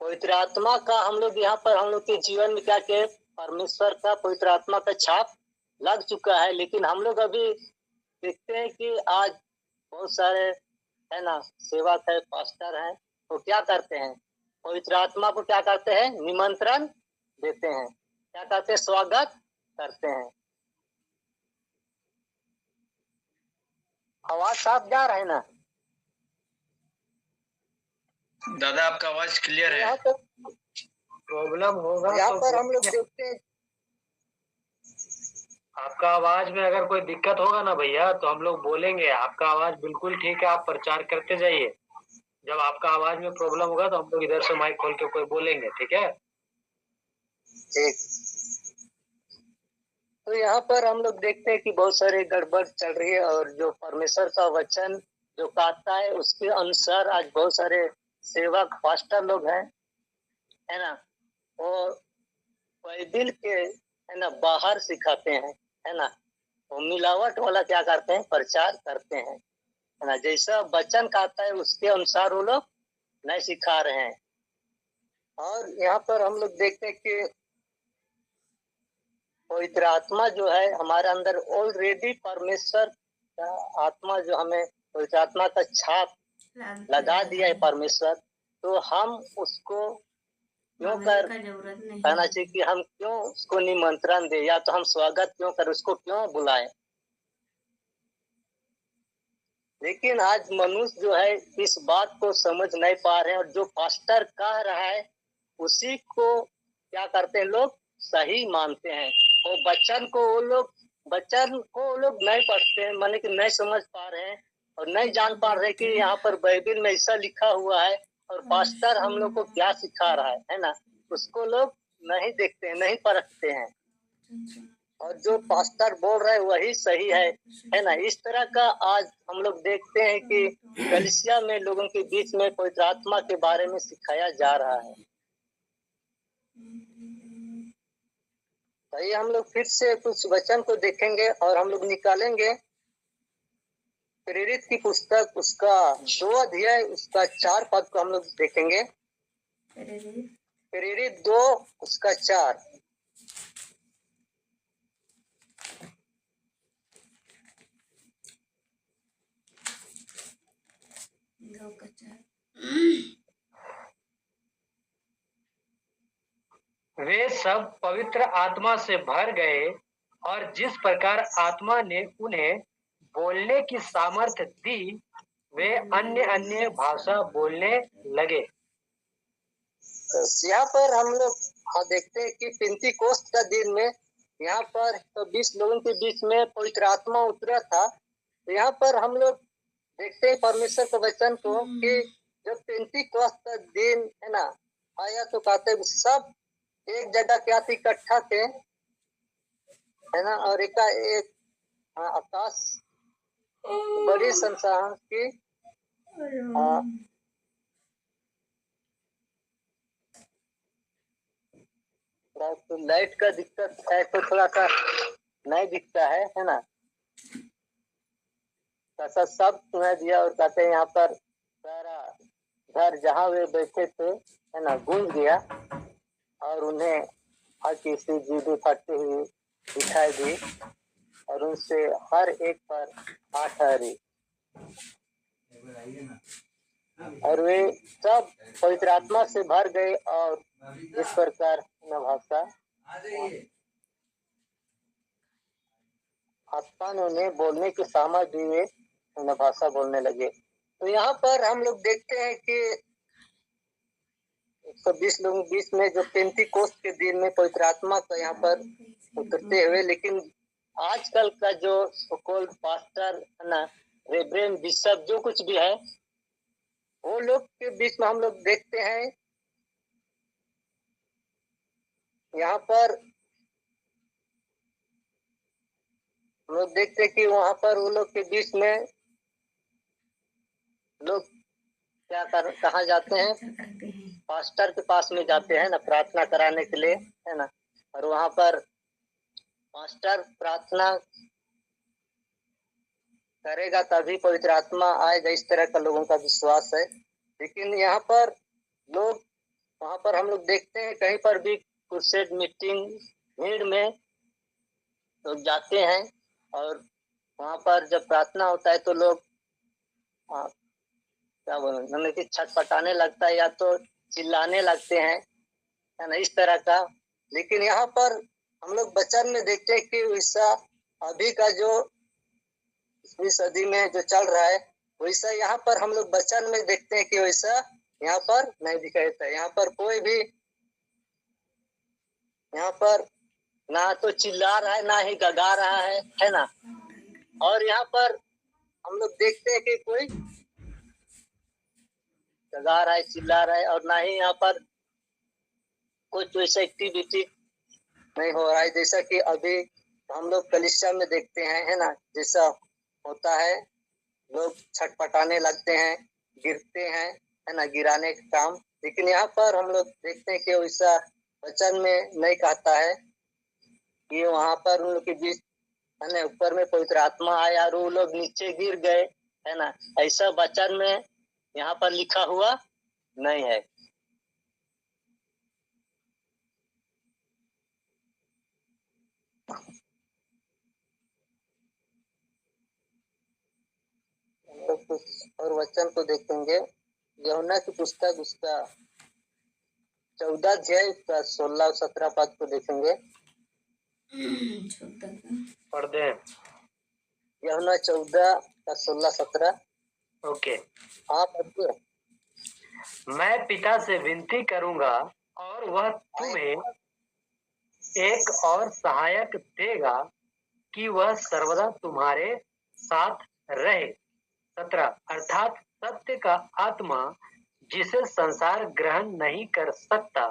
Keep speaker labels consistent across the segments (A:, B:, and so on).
A: पवित्र आत्मा का हम लोग यहाँ पर हम लोग के जीवन में क्या किया, परमेश्वर का पवित्र आत्मा का छाप लग चुका है। लेकिन हम लोग अभी देखते हैं कि आज बहुत सारे है ना सेवक है, पास्टर हैं, तो क्या करते हैं, पवित्र आत्मा को क्या करते हैं, निमंत्रण देते हैं, क्या कहते हैं, स्वागत करते हैं। आवाज साफ जा रहा है ना
B: दादा? आपका आवाज क्लियर है।
A: यहाँ पर प्रॉब्लम होगा, यहाँ पर हम लोग देखते हैं।
C: आपका आवाज में अगर कोई दिक्कत होगा ना भैया तो हम लोग बोलेंगे। आपका आवाज बिल्कुल ठीक है, आप प्रचार करते जाइए। जब आपका आवाज में प्रॉब्लम होगा तो हम लोग इधर से माइक खोल के कोई बोलेंगे, ठीक है?
A: ठीक। तो यहाँ पर हम लोग देखते हैं कि बहुत सारे गड़बड़ चल रही है, और जो परमेश्वर का वचन जो कहता है उसके अनुसार आज बहुत सारे सेवक पास्टर लोग हैं, है ना, और बाइबिल के है ना बाहर सिखाते हैं, है ना, वो मिलावट वाला क्या करते हैं, प्रचार करते हैं, है ना, जैसा वचन कहता है उसके अनुसार वो लोग नहीं सिखा रहे हैं। और यहाँ पर हम लोग देखते हैं कि पवित्र आत्मा जो है हमारे अंदर ऑलरेडी, परमेश्वर का आत्मा जो हमें पवित्र आत्मा का छाप लगा दिया है परमेश्वर, तो हम उसको क्यों कर कहना चाहिए कि हम क्यों उसको निमंत्रण दे, या तो हम स्वागत क्यों कर, उसको क्यों बुलाएं। लेकिन आज मनुष्य जो है इस बात को समझ नहीं पा रहे हैं, और जो पास्टर कह रहा है उसी को क्या करते हैं, लोग सही मानते हैं। और वचन को वो लोग नहीं पढ़ते हैं, माने कि नहीं समझ पा रहे हैं और नहीं जान पा रहे कि यहाँ पर बाइबिल में ऐसा लिखा हुआ है, और पास्टर हम लोग को क्या सिखा रहा है ना, उसको लोग नहीं देखते हैं, नहीं परखते हैं, और जो पास्टर बोल रहे हैं वही सही है ना। इस तरह का आज हम लोग देखते हैं कि कलीसिया में लोगों के बीच में पवित्र आत्मा के बारे में सिखाया जा रहा है। तो ये हम लोग फिर से कुछ वचन को देखेंगे और हम लोग निकालेंगे प्रेरित की पुस्तक, उसका 2 अध्याय उसका 4 पद को हम लोग देखेंगे। प्रेरित 2 उसका 4।
C: वे सब पवित्र आत्मा से भर गए, और जिस प्रकार आत्मा ने उन्हें बोलने की सामर्थ्य दी, वे अन्य अन्य भाषा बोलने लगे।
A: यहाँ पर हम लोग देखते हैं कि पेंतीकोस्त का दिन में यहाँ पर तो 20 लोगों के बीच में पवित्र आत्मा उतरा था। तो यहाँ पर हम लोग देखते हैं परमेश्वर के वचन को कि जब पेंतीकोस्त का दिन है ना आया, तो कहते हैं सब एक जगह क्या थी, इकट्ठा थे, है ना, और एक आकाश बड़ी संसार की तो लाइट का दिक्कत है तो थोड़ा सा नहीं दिखता है ना, ऐसा सब सुना दिया। और कहते हैं यहाँ पर सारा घर जहाँ वे बैठे थे है ना गूंज गया, और उन्हें हर किसी जीवी फटती हुई दिखाई दी, और उनसे हर एक पर आँख ठहरी, और वे सब पवित्र आत्मा से भर गए, और इस प्रकार भाषा आत्मा ने उन्हें बोलने की सामर्थ्य दिए, भाषा बोलने लगे। तो यहाँ पर हम लोग देखते हैं कि 120 लोगों के बीच में जो पेंतीकोस्त के दिन में पवित्र आत्मा का यहाँ पर उतरते हुए, लेकिन आजकल का जो सोकॉल्ड पास्टर है ना, रेवरेंड बिशप जो कुछ भी है, वो लोग के बीच में हम लोग देखते हैं यहाँ पर हम लोग देखते हैं कि वहां पर वो लोग के बीच में लोग क्या कहाँ जाते हैं, पास्टर के पास में जाते हैं ना प्रार्थना कराने के लिए, है ना, और वहां पर पास्टर प्रार्थना करेगा तभी पवित्र आत्मा आएगा, इस तरह का लोगों का विश्वास है। लेकिन यहाँ पर लोग वहां पर हम लोग देखते हैं कहीं पर भी क्रुसेड मीटिंग भीड़ में लोग जाते हैं और वहां पर जब प्रार्थना होता है तो लोग क्या बोले मतलब कि छटपटाने लगता है या तो चिल्लाने लगते हैं, है ना, इस तरह का। लेकिन यहाँ पर हम लोग वचन में देखते हैं कि वैसा अभी का जो 20वीं सदी में जो चल रहा है वैसा यहाँ पर हम लोग वचन में देखते हैं कि वैसा यहाँ पर नहीं दिखाई देता। यहाँ पर कोई भी यहाँ पर ना तो चिल्ला रहा है ना ही गगा रहा है ना। और यहाँ पर हम लोग देखते हैं कि कोई गगा रहा है, चिल्ला रहा है, और ना ही यहाँ पर कुछ वैसा एक्टिविटी नहीं हो रहा है जैसा कि अभी हम लोग कलीसिया में देखते हैं, है ना, जैसा होता है। लोग छटपटाने लगते हैं, गिरते हैं, है ना, गिराने का काम। लेकिन यहाँ पर हम लोग देखते हैं कि वैसा वचन में नहीं कहता है कि वहां पर उन लोग के बीच, है ना, ऊपर में पवित्र आत्मा आया और वो लोग नीचे गिर गए, है ना, ऐसा वचन में यहाँ पर लिखा हुआ नहीं है। हम लोग कुछ और वचन को देखेंगे। यूहन्ना की पुस्तक उसका 14 अध्याय का 16 और 17 पद को देखेंगे।
C: पढ़ दे।
A: यूहन्ना 14 का 16-17।
C: ओके।
A: आप पढ़िए।
C: मैं पिता से विनती करूंगा और वह तुम्हें एक और सहायक देगा कि वह सर्वदा तुम्हारे साथ रहे। 17 अर्थात सत्य का आत्मा जिसे संसार ग्रहण नहीं कर सकता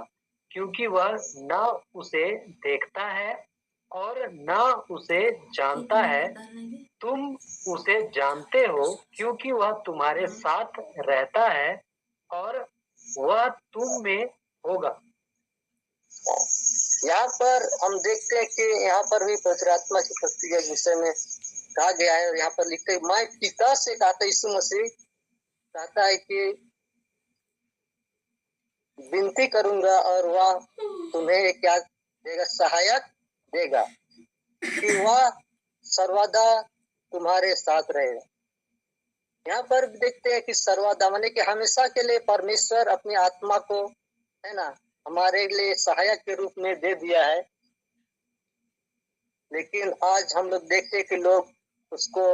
C: क्योंकि वह न उसे देखता है और न उसे जानता है। तुम उसे जानते हो क्योंकि वह तुम्हारे साथ रहता है और वह तुम में होगा।
A: यहाँ पर हम देखते हैं कि यहाँ पर भी पवित्र आत्मा की शक्ति के विषय में कहा गया है। और यहाँ पर लिखते हैं, मैं पिता से कहता, यीशु मसीह कहता है कि विनती करूंगा और वह तुम्हें क्या देगा, सहायक देगा कि वह सर्वदा तुम्हारे साथ रहेगा। यहाँ पर देखते हैं कि सर्वदा माने कि हमेशा के लिए परमेश्वर अपनी आत्मा को, है ना, हमारे लिए सहायक के रूप में दे दिया है। लेकिन आज हम लोग देखते हैं कि लोग उसको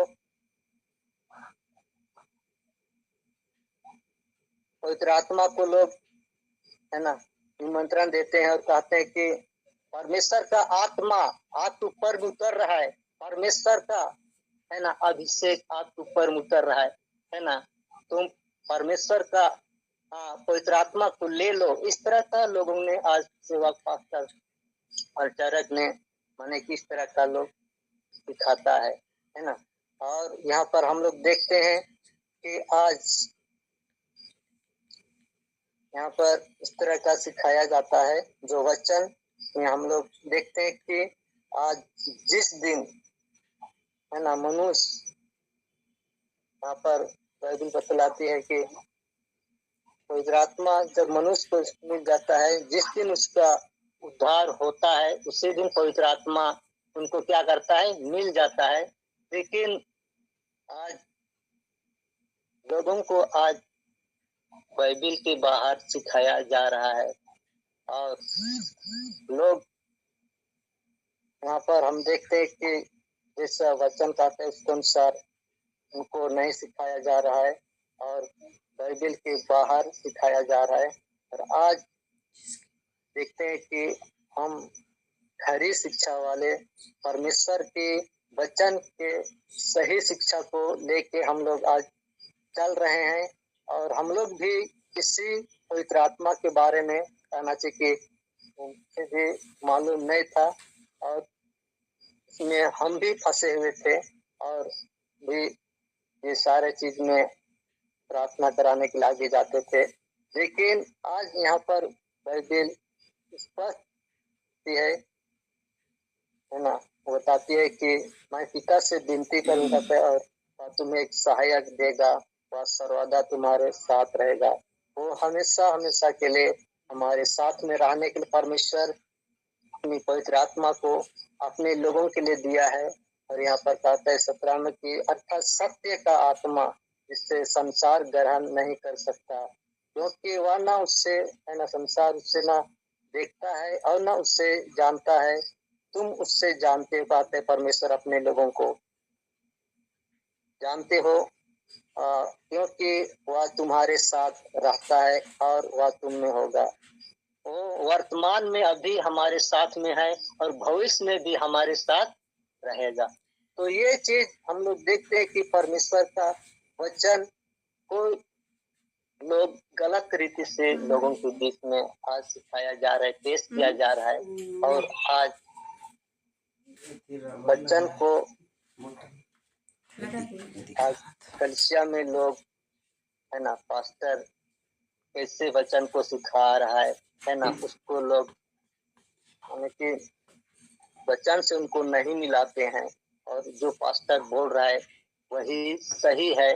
A: पवित्र आत्मा को लोग, है ना, निमंत्रण देते हैं और कहते हैं कि परमेश्वर का आत्मा आपके ऊपर उतर रहा है, परमेश्वर का, है ना, अभिषेक आपके ऊपर उतर रहा है ना, तुम परमेश्वर का पवित्र आत्मा को ले लो। इस तरह का लोगों ने आज सेवक पास्टर और चरक ने माने किस तरह का लोग दिखाता है ना। और यहाँ पर हम लोग देखते हैं कि आज यहाँ पर इस तरह का सिखाया जाता है जो वचन में हम लोग देखते हैं कि आज जिस दिन, है ना, मनुष्य, यहाँ पर बाइबल बतलाती है कि पवित्र आत्मा जब मनुष्य को मिल जाता है, जिस दिन उसका उद्धार होता है उसी दिन पवित्र आत्मा उनको क्या करता है, मिल जाता है। लेकिन आज लोगों को आज बाइबल के बाहर सिखाया जा रहा है और लोग यहाँ पर हम देखते हैं कि जैसा वचन कहते हैं उसके अनुसार उनको नहीं सिखाया जा रहा है और बाइबल के बाहर सिखाया जा रहा है। और आज देखते हैं कि हम खरी शिक्षा वाले परमेश्वर के वचन के सही शिक्षा को लेके हम लोग आज चल रहे हैं। और हम लोग भी किसी पवित्र आत्मा के बारे में कहना चाहिए कि मुझे भी मालूम नहीं था और इसमें हम भी फंसे हुए थे और भी ये सारे चीज में प्रार्थना कराने के लिए आगे जाते थे। लेकिन आज यहाँ पर बाइबल स्पष्ट है ना, बताती है कि मैं पिता से विनती करूंगा और तुम्हें एक सहायक देगा, वह सर्वदा तुम्हारे साथ रहेगा। वो हमेशा हमेशा के लिए हमारे साथ में रहने के लिए परमेश्वर अपनी पवित्र आत्मा को अपने लोगों के लिए दिया है। और यहाँ पर कहता है 17 में कि अर्थात सत्य का आत्मा जिससे संसार ग्रहण नहीं कर सकता, क्योंकि वह ना उससे है ना संसार उससे ना देखता है और ना उससे जानता है। तुम उससे जानते हो, कहते हैं परमेश्वर अपने लोगों को जानते हो, क्योंकि वह तुम्हारे साथ रहता है और वह तुम में होगा। वो वर्तमान में अभी हमारे साथ में है और भविष्य में भी हमारे साथ रहेगा। तो ये चीज हम लोग देखते हैं कि परमेश्वर का वचन को लोग गलत रीति से लोगों के बीच में आज सिखाया जा रहा है, पेश किया जा रहा है। और आज वचन को आज कलीसिया में लोग है ना पास्टर कैसे वचन को सिखा रहा है ना, उसको लोग कि वचन से उनको नहीं मिलाते हैं और जो पास्टर बोल रहा है वही सही है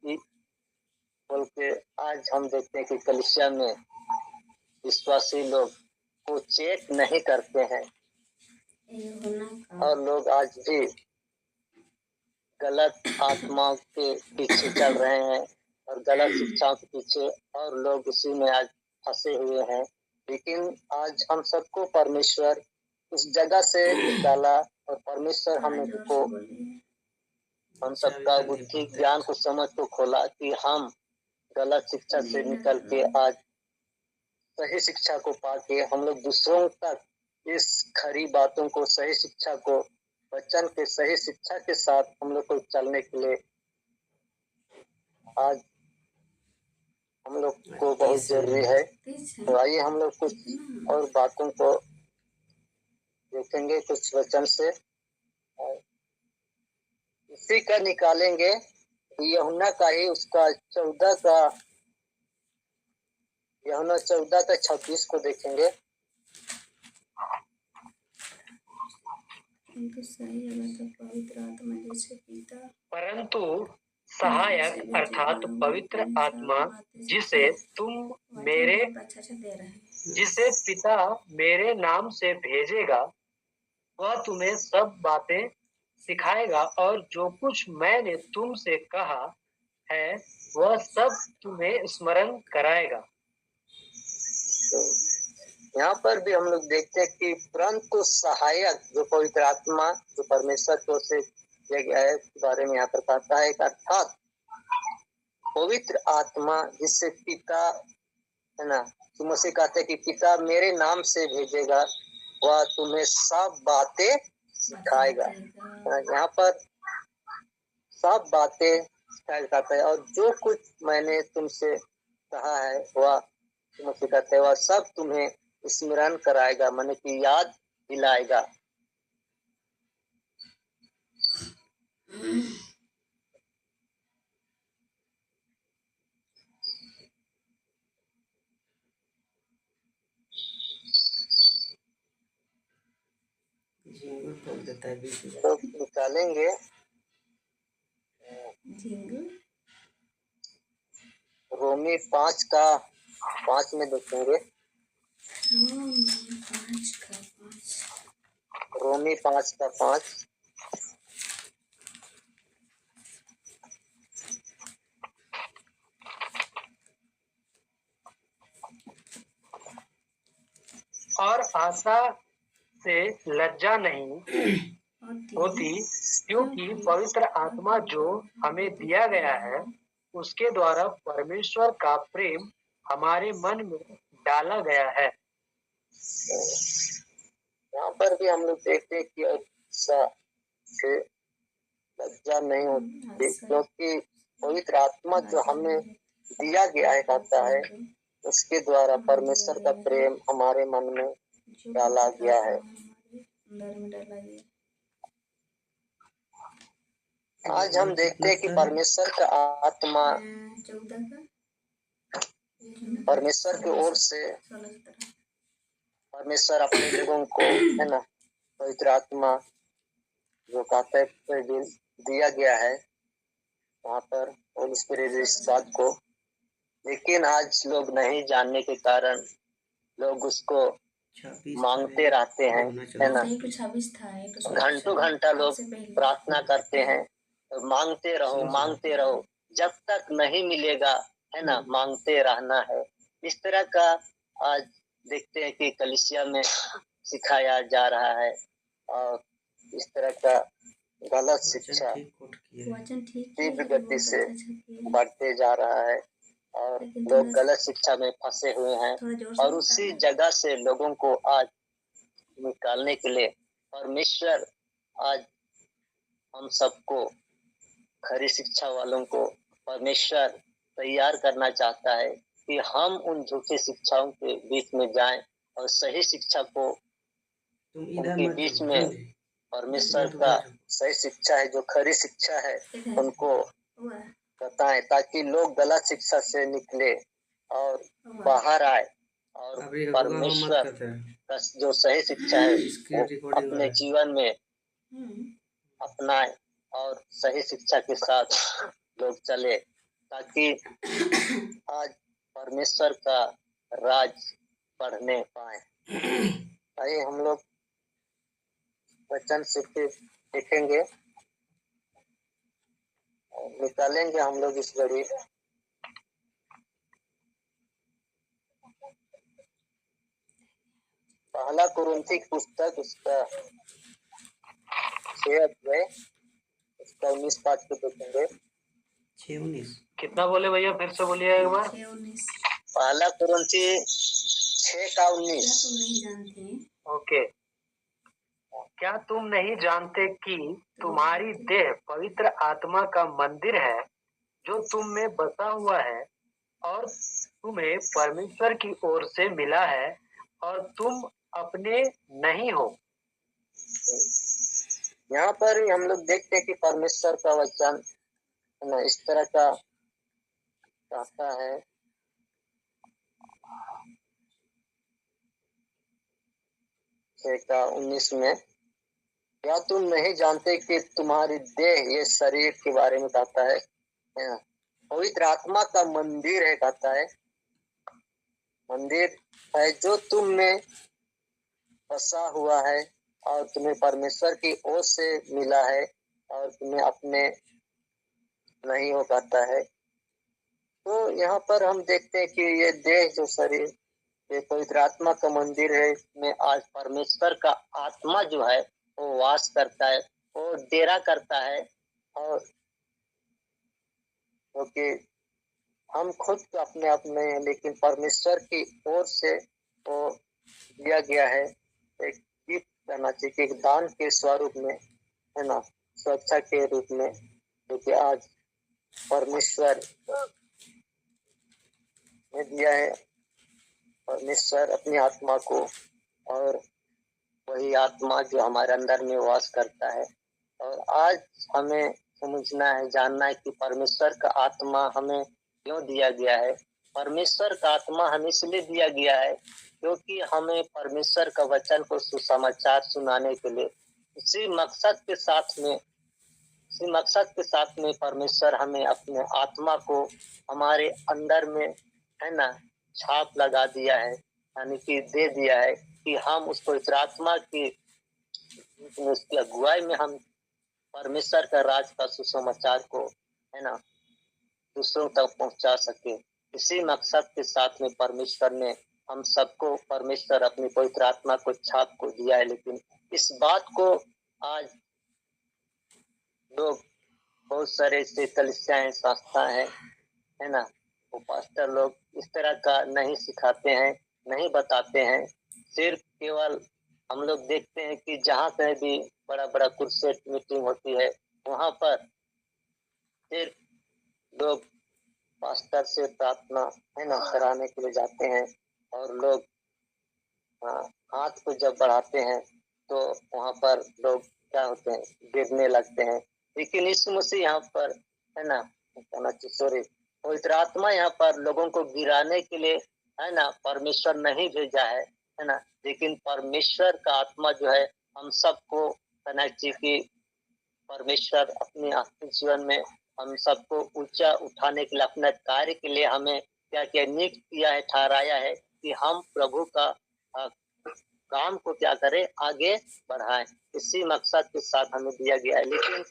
A: बोल के आज हम देखते हैं कि कलीसिया में विश्वासी लोग को चेक नहीं करते हैं और लोग आज भी गलत आत्माओं के पीछे चल रहे हैं और गलत शिक्षाओं के पीछे, और लोग उसी में आज फंसे हुए हैं। लेकिन आज हम सबको परमेश्वर उस जगह से निकाला और परमेश्वर हमको हम सबका बुद्धि ज्ञान को समझ को खोला कि हम गलत शिक्षा से निकल के आज सही शिक्षा को पाके हम लोग दूसरों तक इस खरी बातों को, सही शिक्षा को, वचन के सही शिक्षा के साथ हम लोग को चलने के लिए आज हम लोग को बहुत जरूरी है। तो आइए हम लोग कुछ और बातों को देखेंगे कुछ वचन से, इसी का निकालेंगे। यूहन्ना का ही उसका 14 का 26 को देखेंगे।
C: परंतु सहायक अर्थात पवित्र आत्मा जिसे पिता मेरे नाम से भेजेगा, वह तुम्हें सब बातें सिखाएगा और जो कुछ मैंने तुमसे कहा है वह सब तुम्हें स्मरण कराएगा।
A: तो यहाँ पर भी हम लोग देखते हैं कि परंतु सहायक जो पवित्र आत्मा जो परमेश्वर की ओर से दिया गया है बारे में यहाँ पर कहता है, अर्थात पवित्र आत्मा जिससे पिता है ना, मसीह कहते हैं कि पिता मेरे नाम से भेजेगा, वह तुम्हें सब बातें सिखाएगा। यहाँ पर सब बातें सिखाएगा है और जो कुछ मैंने तुमसे कहा है वह मसीह कहते हैं वह सब तुम्हें स्मरण कराएगा, माने कि याद दिलाएगा। तो निकालेंगे रोमी 5 का 5 में देखेंगे। रोमी 5 का 5।
C: और आशा से लज्जा नहीं होती, क्योंकि पवित्र आत्मा जो हमें दिया गया है उसके द्वारा परमेश्वर का प्रेम हमारे मन में डाला गया है।
A: यहाँ पर भी हम लोग देखते हैं कि आशा से लज्जा नहीं होती, क्योंकि पवित्र आत्मा जो हमें दिया गया है कहता है उसके द्वारा परमेश्वर का प्रेम हमारे मन में डाला गया है। आज हम देखते हैं कि परमेश्वर का आत्मा परमेश्वर की ओर से परमेश्वर अपने लोगों को है ना पवित्र आत्मा जो कहते हैं दिया गया है। वहाँ पर होली स्पिरिट इस बात को लेकिन आज लोग नहीं जानने के कारण लोग उसको मांगते रहते हैं, है ना।
D: नहीं कुछ 26 था, एक तो
A: घंटों घंटा लोग प्रार्थना करते हैं, मांगते रहो जब तक नहीं मिलेगा, है ना, मांगते रहना है। इस तरह का आज देखते हैं कि कलीसिया में सिखाया जा रहा है और इस तरह का गलत शिक्षा तीव्र गति से बढ़ते जा रहा है और लोग गलत शिक्षा में फंसे हुए हैं और उसी जगह से लोगों को आज निकालने के लिए परमेश्वर आज हम सबको, खरी शिक्षा वालों को परमेश्वर तैयार करना चाहता है कि हम उन झूठी शिक्षाओं के बीच में जाएं और सही शिक्षा को उनके बीच में परमेश्वर का सही शिक्षा है, जो खरी शिक्षा है, उनको बताएं ताकि लोग गलत शिक्षा से निकले और बाहर आए और परमेश्वर का जो सही शिक्षा है वो अपने जीवन में अपनाए और सही शिक्षा के साथ लोग चले ताकि आज परमेश्वर का राज पढ़ने पाए। आइए हम लोग वचन से फिर देखेंगे, निकालेंगे हम लोग इस घड़ी पहला कुरिन्थी पुस्तक उसका 6 अध्याय उसका 19 पाठ को देखेंगे।
C: 6:19 कितना बोले भैया, फिर से बोलिए एक बार।
A: पहला कुरिन्थी 6:19।
C: ओके। क्या तुम नहीं जानते कि तुम्हारी देह पवित्र आत्मा का मंदिर है जो तुम में बसा हुआ है और तुम्हें परमेश्वर की ओर से मिला है और तुम अपने नहीं हो।
A: यहाँ पर हम लोग देखते हैं कि परमेश्वर का वचन इस तरह का कहता है, का 19 में, क्या तुम नहीं जानते कि तुम्हारी देह, ये शरीर के बारे में कहता है, पवित्र आत्मा का मंदिर है, कहता है मंदिर है जो तुम में बसा हुआ है और तुम्हें परमेश्वर की ओर से मिला है और तुम्हें अपने नहीं हो पाता है। तो यहाँ पर हम देखते हैं कि ये देह जो शरीर, ये पवित्र आत्मा का मंदिर है, इसमें आज परमेश्वर का आत्मा जो है वो वास करता है, वो डेरा करता है और क्योंकि हम खुद तो अपने आप में हैं, लेकिन परमेश्वर की ओर से वो दिया गया है, एक गिफ्ट करना चाहिए, एक दान के स्वरूप में, है ना, सुरक्षा के रूप में, क्योंकि आज परमेश्वर ने दिया है, परमेश्वर अपनी आत्मा को, और वही आत्मा जो हमारे अंदर में वास करता है। और आज हमें समझना है, जानना है कि परमेश्वर का आत्मा हमें क्यों दिया गया है। परमेश्वर का आत्मा हमें इसलिए दिया गया है क्योंकि हमें परमेश्वर का वचन को सुसमाचार सुनाने के लिए इसी मकसद के साथ में परमेश्वर हमें अपने आत्मा को हमारे अंदर में, है ना, छाप लगा दिया है, यानी कि दे दिया है कि हम उस पवित्र आत्मा की उसकी अगुवाई में हम परमेश्वर का राज का सुसमाचार को, है ना, दूसरों तक पहुंचा सके। इसी मकसद के साथ में परमेश्वर ने हम सबको, परमेश्वर अपनी पवित्र आत्मा को छाप को दिया है। लेकिन इस बात को आज लोग, बहुत सारे ऐसे कलीसियाएं, संस्थाएं हैं, है ना, वो पास्टर लोग इस तरह का नहीं सिखाते हैं, नहीं बताते हैं। सिर्फ केवल हम लोग देखते हैं कि जहाँ कहीं भी बड़ा बड़ा क्रुसेड मीटिंग होती है, वहां पर सिर्फ लोग पास्टर से प्रार्थना, है ना, कराने के लिए जाते हैं और लोग हाथ को जब बढ़ाते हैं तो वहां पर लोग क्या होते हैं, गिरने लगते हैं। लेकिन यीशु मसीह यहाँ पर, है ना, सॉरी, पवित्र आत्मा यहाँ पर लोगों को गिराने के लिए, है ना, परमेश्वर नहीं भेजा है ना, लेकिन परमेश्वर का आत्मा जो है हम सबको कहना चाहिए कि परमेश्वर अपने आत्मिक जीवन में हम सबको ऊंचा उठाने के लिए, अपने कार्य के लिए हमें क्या क्या नियुक्त किया है, ठहराया है कि हम प्रभु का काम को क्या करें, आगे बढ़ाएं। इसी मकसद के साथ हमें दिया गया है। लेकिन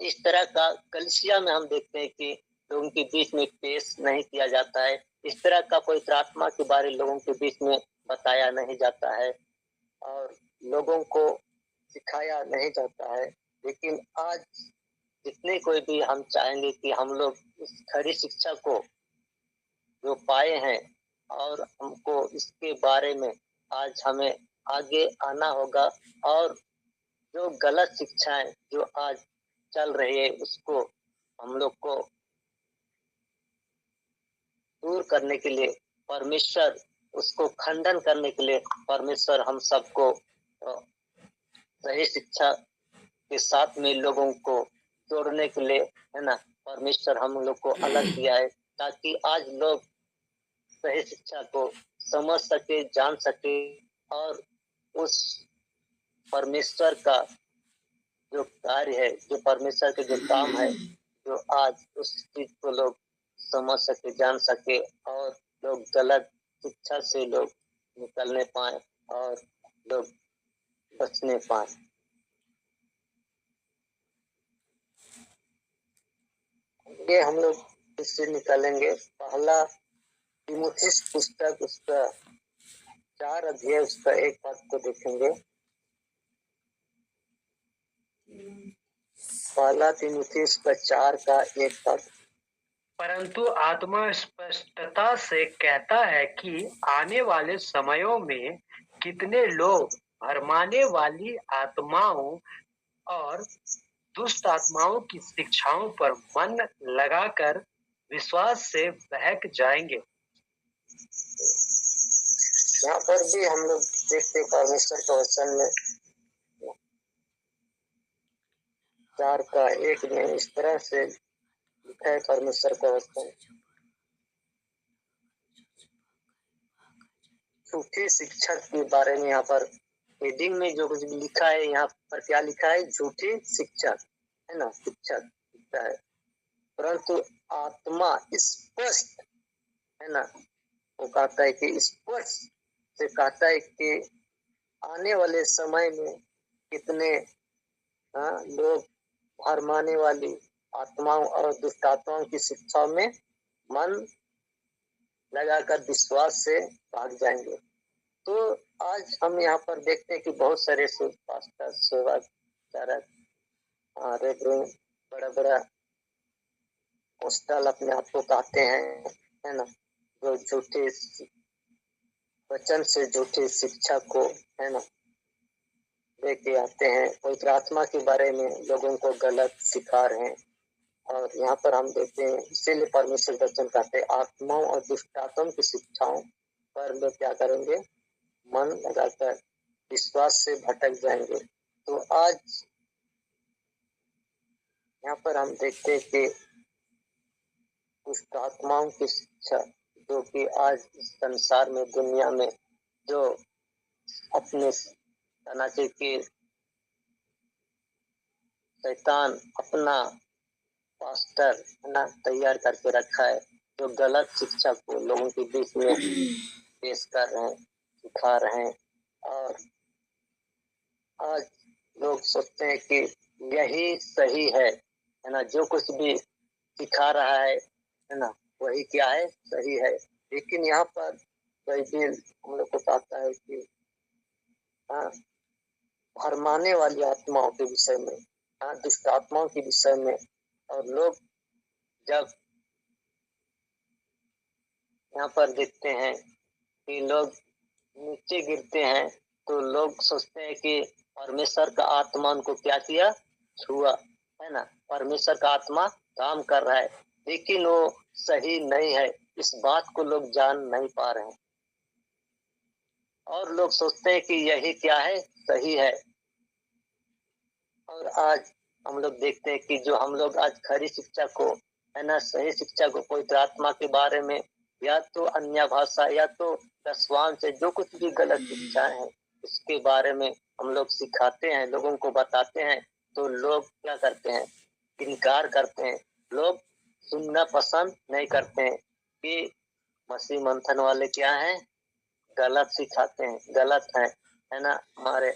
A: इस तरह का कलीसिया में हम देखते हैं कि लोगों के बीच में पेश नहीं किया जाता है। इस तरह का पवित्र आत्मा के बारे लोगों के बीच में बताया नहीं जाता है और लोगों को सिखाया नहीं जाता है। लेकिन आज जितने कोई भी हम चाहेंगे कि हम लोग इस खरी शिक्षा को जो पाए हैं और हमको इसके बारे में आज हमें आगे आना होगा और जो गलत शिक्षाएं जो आज चल रही है उसको हम लोग को दूर करने के लिए परमेश्वर, उसको खंडन करने के लिए परमेश्वर हम सबको सही शिक्षा के साथ में लोगों को जोड़ने के लिए, है ना, परमेश्वर हम लोग को अलग किया है ताकि आज लोग सही शिक्षा को समझ सके, जान सके और उस परमेश्वर का जो कार्य है, जो परमेश्वर के जो काम है, जो आज उस चीज को लोग समझ सके, जान सके और लोग गलत शिक्षा से लोग निकलने पाए और लोग बचने पाए। ये हम लोग इससे निकलेंगे। पहला तीमुथियुस पुस्तक उसका 4 अध्याय उसका 1 पद को देखेंगे। पहला तीमुथियुस का 4 का 1 पद।
C: परंतु आत्मा स्पष्टता से कहता है कि आने वाले समयों में कितने लोग भरमाने वाली आत्माओं और दुष्ट आत्माओं की शिक्षाओं पर मन लगाकर विश्वास से बहक जाएंगे।
A: यहाँ पर भी हम लोग देखते परमेश्वर के वचन में 4 का 1 में इस तरह से लिखा है परमेश्वर का वचन। झूठी शिक्षक के बारे में यहाँ पर हेडिंग में जो कुछ लिखा है, यहाँ पर क्या लिखा है, झूठी शिक्षक, है ना, शिक्षक लिखा है। परंतु आत्मा स्पष्ट, है ना, वो कहता है कि स्पष्ट से कहता है कि आने वाले समय में कितने लोग भरमाने वाली आत्माओं और दुष्ट आत्माओं की शिक्षा में मन लगाकर विश्वास से भाग जाएंगे। तो आज हम यहाँ पर देखते हैं कि बहुत सारे पास्टर, सेवक, चारक, बड़ा बड़ा पोस्टल अपने आप को कहते हैं, है ना, जो झूठे वचन से झूठी शिक्षा को, है ना, लेके आते हैं, पवित्र आत्मा के बारे में लोगों को गलत सिखा रहे हैं। और यहाँ पर हम देखते हैं, इसीलिए परमेश्वर वचन कहते हैं आत्माओं और दुष्ट आत्माओं की शिक्षाओं पर लोग क्या करेंगे, मन लगाकर विश्वास से भटक जाएंगे। तो आज यहाँ पर हम देखते हैं कि दुष्ट आत्माओं की शिक्षा जो कि आज इस संसार में, दुनिया में जो अपने तनाचे के शैतान अपना पास्टर ना तैयार करके रखा है, जो गलत शिक्षा को लोगों के बीच में पेश कर रहे हैं, सिखा रहे हैं। और आज लोग सोचते हैं कि यही सही है ना, जो कुछ भी सिखा रहा है ना, वही क्या है, सही है। लेकिन यहाँ पर बाइबिल हम लोग को कहता है कि भरमाने वाली आत्माओं के विषय में, दुष्ट आत्माओं के विषय में। और लोग जब यहाँ पर देखते हैं कि लोग नीचे गिरते हैं तो लोग सोचते हैं कि परमेश्वर का आत्मा उनको क्या किया, छुआ, है ना, परमेश्वर का आत्मा काम कर रहा है। लेकिन वो सही नहीं है, इस बात को लोग जान नहीं पा रहे हैं और लोग सोचते हैं कि यही क्या है, सही है। और आज हम लोग देखते हैं कि जो हम लोग आज खरी शिक्षा को, है ना, सही शिक्षा को, पवित्र आत्मा के बारे में या तो अन्य भाषा या तो दसवान से जो कुछ भी गलत शिक्षा है उसके बारे में हम लोग सिखाते हैं, लोगों को बताते हैं, तो लोग क्या करते हैं, इनकार करते हैं। लोग सुनना पसंद नहीं करते हैं कि मसीह मंथन वाले क्या हैं, गलत सिखाते हैं, गलत है ना। हमारे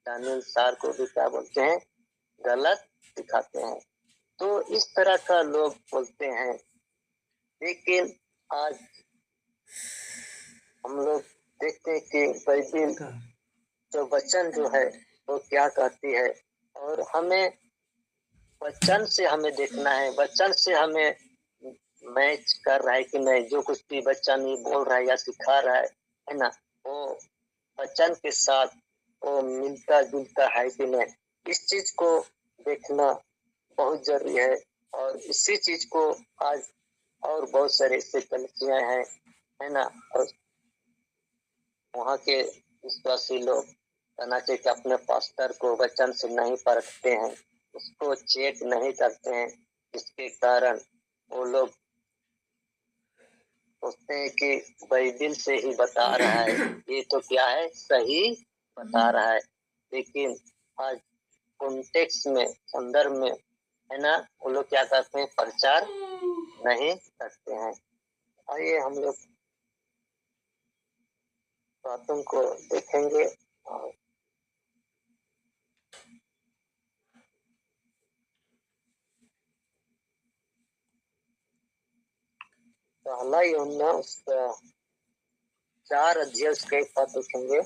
A: दानियल सर को भी क्या बोलते हैं, गलत सिखाते हैं। तो इस तरह का लोग बोलते हैं। लेकिन आज हम लोग देखते हैं कि बाइबिल जो वचन जो है वो क्या कहती है, और हमें वचन से हमें देखना है, वचन से हमें मैच कर रहा है कि नहीं, जो कुछ भी वचन ये बोल रहा है या सिखा रहा है ना, वो वचन के साथ वो मिलता जुलता है कि नहीं। इस चीज को देखना बहुत जरूरी है। और इसी चीज को आज और बहुत सारे ऐसे कलिसियां हैं, है ना, और वहाँ के विश्वासी लोग कहना चाहिए कि अपने पास्टर को वचन से नहीं परखते हैं, उसको चेक नहीं करते हैं, जिसके कारण वो लोग सोचते हैं कि बाइबिल से ही बता रहा है, ये तो क्या है, सही बता रहा है। लेकिन आज कॉन्टेक्स्ट में, संदर्भ में, है ना, वो लोग क्या करते हैं, प्रचार नहीं करते हैं। आइए हम लोग बातों को देखेंगे। और पहला यूहन्ना उसका 4 अध्याय के पद देखेंगे।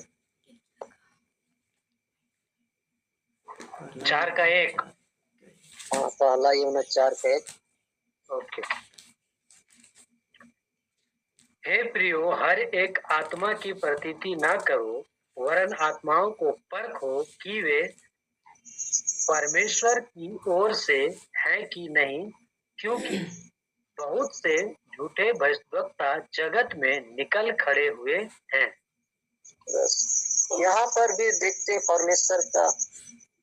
C: 4:1।
A: हाँ, पहला यूहन्ना 4:1।
C: ओके। हे प्रियो, हर एक आत्मा की प्रतीति ना करो, वरन आत्माओं को परखो कि वे परमेश्वर की ओर से है कि नहीं, क्योंकि बहुत से झूठे भविष्यवक्ता जगत में निकल खड़े हुए हैं।
A: यहाँ पर भी देखते परमेश्वर का,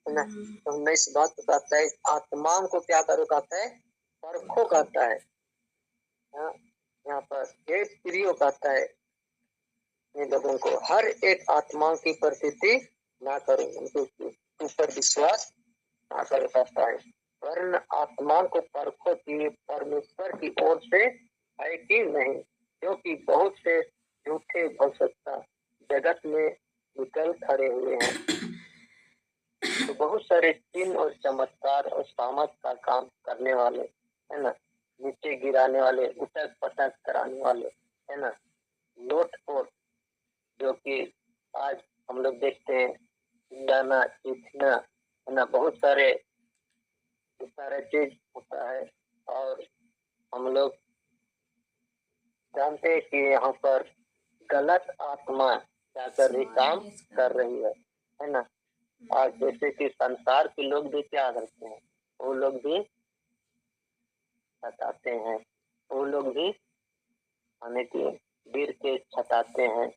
A: है ना, तो हमने इस बात को कहता है, आत्माओं को क्या करो कहता है, परखो कहता है। यहाँ पर एक प्रियो कहता है, इन लोगों को हर एक आत्मा की प्रतीति ना करो, उनके ऊपर विश्वास ना करो कहता है, वरन आत्मा को परखो कि परमेश्वर की ओर से है कि नहीं, क्योंकि बहुत से झूठे भविष्यवक्ता जगत में निकल खड़े हुए हैं। तो बहुत सारे चिन्ह और चमत्कार और सामर्थ का काम करने वाले, है ना, नीचे गिराने वाले, उटक पटक कराने वाले, है ना, लोट पोट, जो कि आज हम लोग देखते हैं, चिल्लाना चीखना, है ना, बहुत सारे चीज होता है। और हम लोग जानते हैं कि यहाँ पर गलत आत्मा क्या कर रही, काम कर रही है ना। आज जैसे कि संसार के लोग भी क्या करते हैं, वो लोग भी छताते हैं, वो लोग भी आने के गिर के छताते हैं,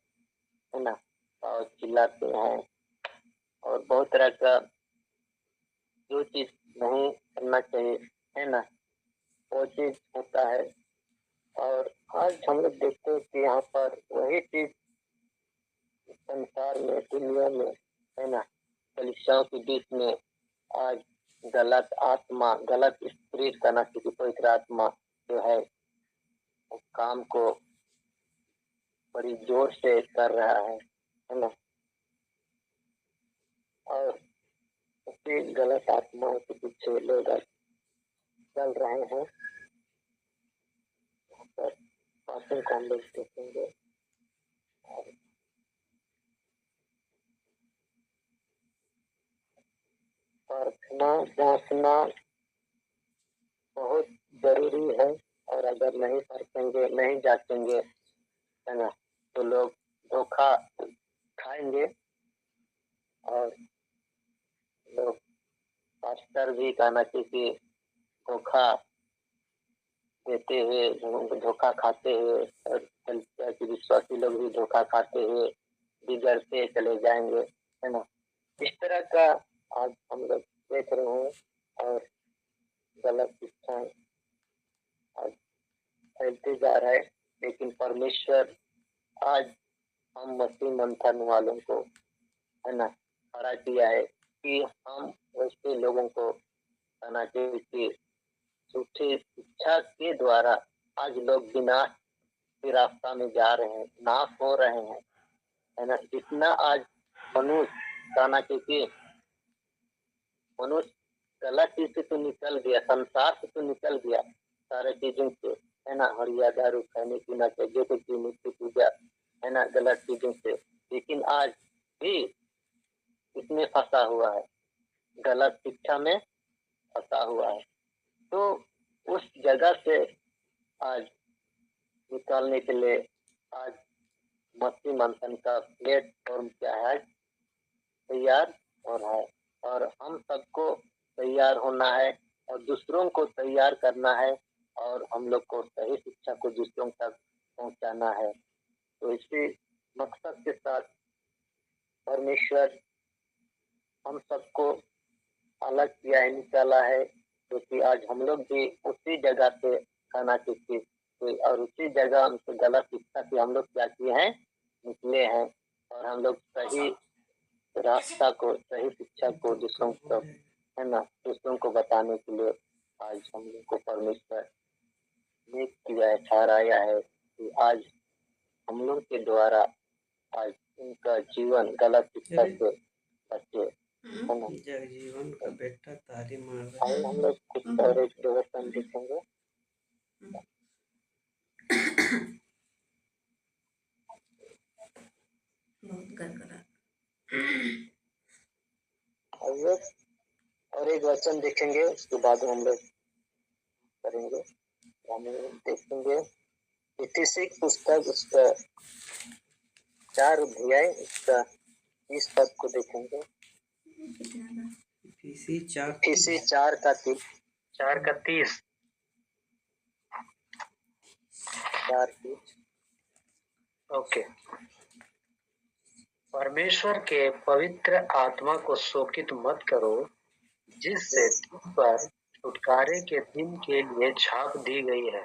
A: है ना, और चिल्लाते हैं, और बहुत तरह का जो चीज नहीं करना चाहिए, है ना, वो चीज होता है। और आज हम लोग देखते हैं कि यहाँ पर वही चीज संसार में, दुनिया में, है ना, कलिसियाओं के बीच में आज गलत आत्मा, गलत स्पिरिट का, ना कि पवित्र आत्मा जो है वो काम को बड़ी जोर से कर रहा है ना। और उसी गलत आत्माओं के पीछे लोग चल रहे हैं। पासन को हम लोग देखेंगे। परखना जांचना बहुत जरूरी है, और अगर नहीं परखेंगे, नहीं जांचेंगे, है ना, तो लोग धोखा खाएंगे। और लोग पास्टर भी कहना चाहिए कि धोखा देते हुए, धोखा खाते हुए, और विश्वासी लोग भी धोखा खाते हुए बिगड़ते चले जाएंगे, है ना। इस तरह का आज हम लोग देख रहे हैं, और गलत शिक्षाएं आज फैलते जा रहा है। लेकिन परमेश्वर आज हम मसीह मंथन वालों को, है ना, खड़ा किया है कि हम वैसे लोगों को कहना चाहिए कि झूठी शिक्षा के द्वारा आज लोग विनाश उसी रास्ता में जा रहे हैं, नाश हो रहे हैं, है ना। जितना आज मनुष्य खाना क्योंकि मनुष्य गलत चीज से तो निकल गया, संसार से तो निकल गया, सारे चीजों से, है ना। हरिया दारू खाने पीना चाहिए, तो की मूर्ति पूजा, है ना, गलत चीजों से। लेकिन आज भी इसमें फंसा हुआ है, गलत शिक्षा में फंसा हुआ है। तो उस जगह से आज निकालने के लिए आज मछली मंथन का प्लेटफॉर्म क्या है, तैयार हो रहा है। और हम सबको तैयार होना है और दूसरों को तैयार करना है, और हम लोग को सही शिक्षा को दूसरों तक पहुंचाना है। तो इसी मकसद के साथ परमेश्वर हम सबको अलग किया है, निकाला है, क्योंकि आज हम लोग भी उसी जगह से खाना सीखे और उसी जगह उनसे गलत शिक्षा से हम लोग क्या किए हैं, निकले हैं। और हम लोग सही रास्ता को, सही शिक्षा को दूसरों को, है ना, दूसरों को बताने के लिए आज हम लोग को परमेश्वर ने किया है, ठहराया है कि आज हम लोग के द्वारा आज उनका जीवन गलत शिक्षा से बचे, है ना।
D: जगजीवन का बेटा ताली मार रहा है।
A: हम लोग कुछ और एक प्रवचन देखेंगे। और एक वचन देखेंगे, उसके बाद हम लोग करेंगे, हम देखेंगे इतिहास पुस्तक, उसका 4 अध्याय, उसका 30 पद को देखेंगे। इतिहास 4 का 30,
C: 4 का 30।
A: 4:30।
C: ओके। परमेश्वर के पवित्र आत्मा को शोकित मत करो, जिससे तुम पर छुटकारे के दिन के लिए छाप दी गई है।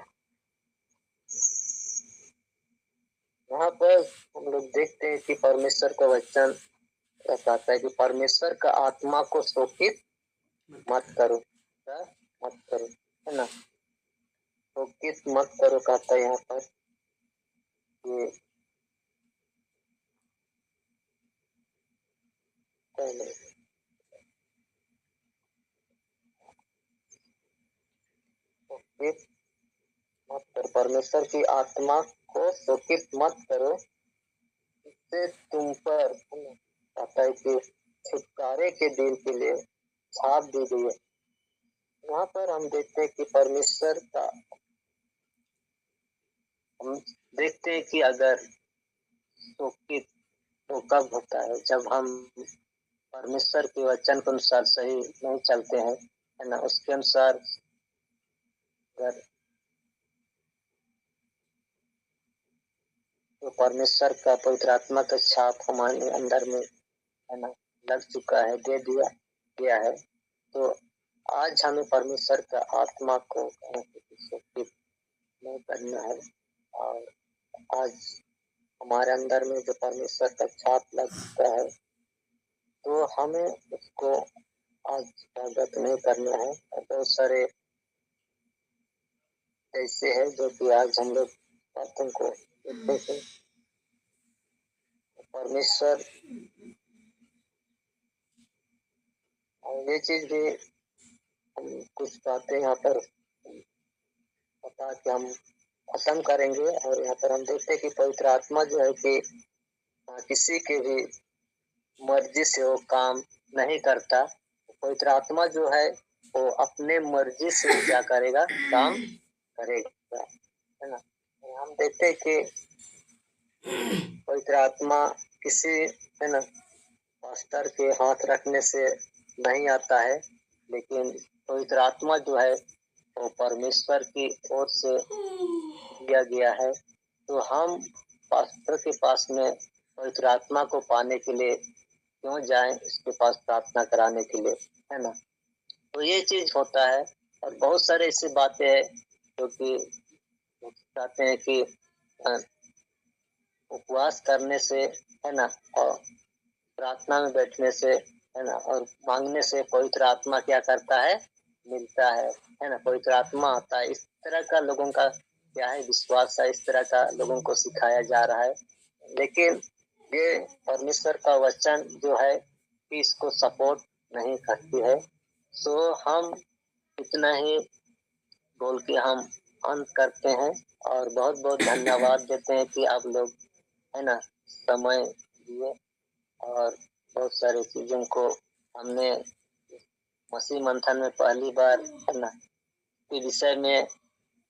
A: यहाँ पर हम लोग देखते हैं कि परमेश्वर का वचन कहता है कि परमेश्वर का आत्मा को शोकित मत करो, मत करो, है ना। शोकित मत करो कहता है यहाँ पर। ये शोकित मत करो, परमेश्वर की आत्मा को शोकित मत करो, इससे तुम पर कहता है कि छुटकारे के दिन के लिए छाप दी गई है। यहाँ पर हम देखते हैं कि परमेश्वर का, हम देखते हैं कि अगर शोकित तो कब होता है, जब हम परमेश्वर के वचन के अनुसार सही नहीं चलते हैं, है ना, उसके अनुसार अगर तो परमेश्वर का पवित्र आत्मा का छाप हमारे अंदर में, है ना, लग चुका है, दे दिया गया है। तो आज हमें परमेश्वर का आत्मा को शोकित नहीं करना है। और आज हमारे अंदर में जो परमेश्वर का छाप लग चुका है, तो हमें उसको आज स्वागत नहीं करना है। बहुत सारे ऐसे है जो कि आज हम लोग बातों को देखते हैं। परमेश्वर, और ये चीज भी हम कुछ बातें यहाँ पर बता के हम खत्म करेंगे। और यहाँ पर हम देखते हैं कि पवित्र आत्मा जो है कि किसी के भी मर्जी से वो काम नहीं करता। पवित्र आत्मा जो है वो अपने मर्जी से क्या करेगा, काम करेगा, है ना। हम देखते हैं कि पवित्र आत्मा किसी, है ना, पास्टर के हाथ रखने से नहीं आता है, लेकिन पवित्र आत्मा जो है वो परमेश्वर की ओर से दिया गया है। तो हम पास्टर के पास में पवित्र आत्मा को पाने के लिए क्यों जाएं, इसके पास प्रार्थना कराने के लिए, है ना। तो ये चीज होता है। और बहुत सारे ऐसी बातें हैं जो कि चाहते हैं कि उपवास करने से, है ना, और प्रार्थना में बैठने से, है ना, और मांगने से पवित्र आत्मा क्या करता है, मिलता है ना, पवित्र आत्मा आता है। इस तरह का लोगों का क्या है विश्वास है, इस तरह का लोगों को सिखाया जा रहा है। लेकिन ये परमेश्वर का वचन जो है इसको सपोर्ट नहीं करती है। सो हम इतना ही बोल के हम अंत करते हैं और बहुत बहुत धन्यवाद देते हैं कि आप लोग है ना समय दिए और बहुत सारी चीजों को हमने मसीह मंथन में पहली बार है ना के विषय में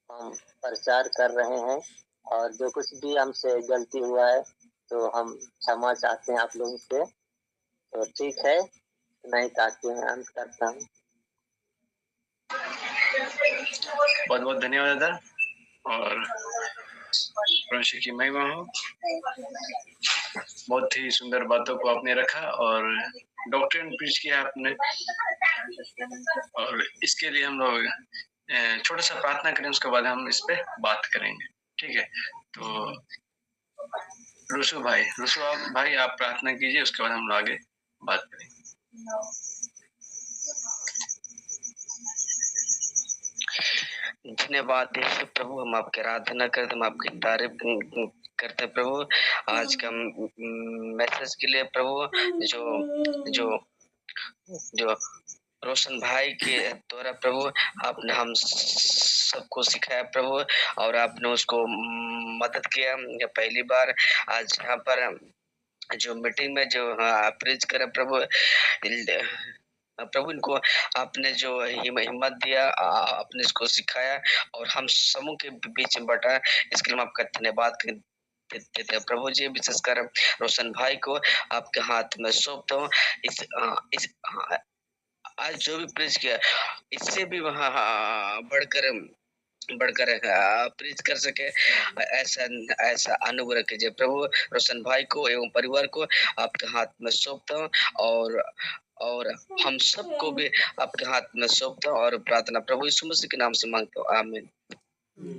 A: हम प्रचार कर रहे हैं और जो कुछ भी हमसे गलती हुआ है तो हम क्षमा चाहते हैं आप लोगों से। तो ठीक है, नहीं ताकि मैं अंत करता हूँ।
B: बहुत बहुत धन्यवाद दादा और परमेश्वर की महिमा हो। बहुत ही सुंदर बातों को आपने रखा और डॉक्ट्रिन प्रीच किया आपने और इसके लिए हम लोग छोटा सा प्रार्थना करें, उसके बाद हम इस पे बात करेंगे। ठीक है, तो रुसु भाई आप प्रार्थना कीजिए, उसके बाद हम लोग आगे बात करेंगे।
E: धन्यवाद यीशु प्रभु, हम आपकी आराधना करते, हम आपकी तारीफ करते प्रभु आज का मैसेज के लिए प्रभु। जो रोशन भाई के द्वारा प्रभु आपने हम सबको सिखाया प्रभु और आपने उसको मदद किया। पहली बार आज यहाँ पर जो मीटिंग में जो प्रेज करे प्रभु, इनको आपने जो हिम्मत दिया, आपने इसको सिखाया और हम समूह के बीच में बटा, इसके लिए हम आपका धन्यवाद देते हैं प्रभु जी। विशेषकर रोशन भाई को आपके हाथ में सौंपता हूँ। इस आज जो भी प्रेज किया इससे भी वहाँ बढ़कर प्रेज कर सके, ऐसा अनुग्रह कीजिए प्रभु। रोशन भाई को एवं परिवार को आपके हाथ में सौंपता हूँ और हम सबको भी आपके हाथ में सौंपता हूँ और प्रार्थना प्रभु यीशु मसीह के नाम से मांगता हूँ, आमीन।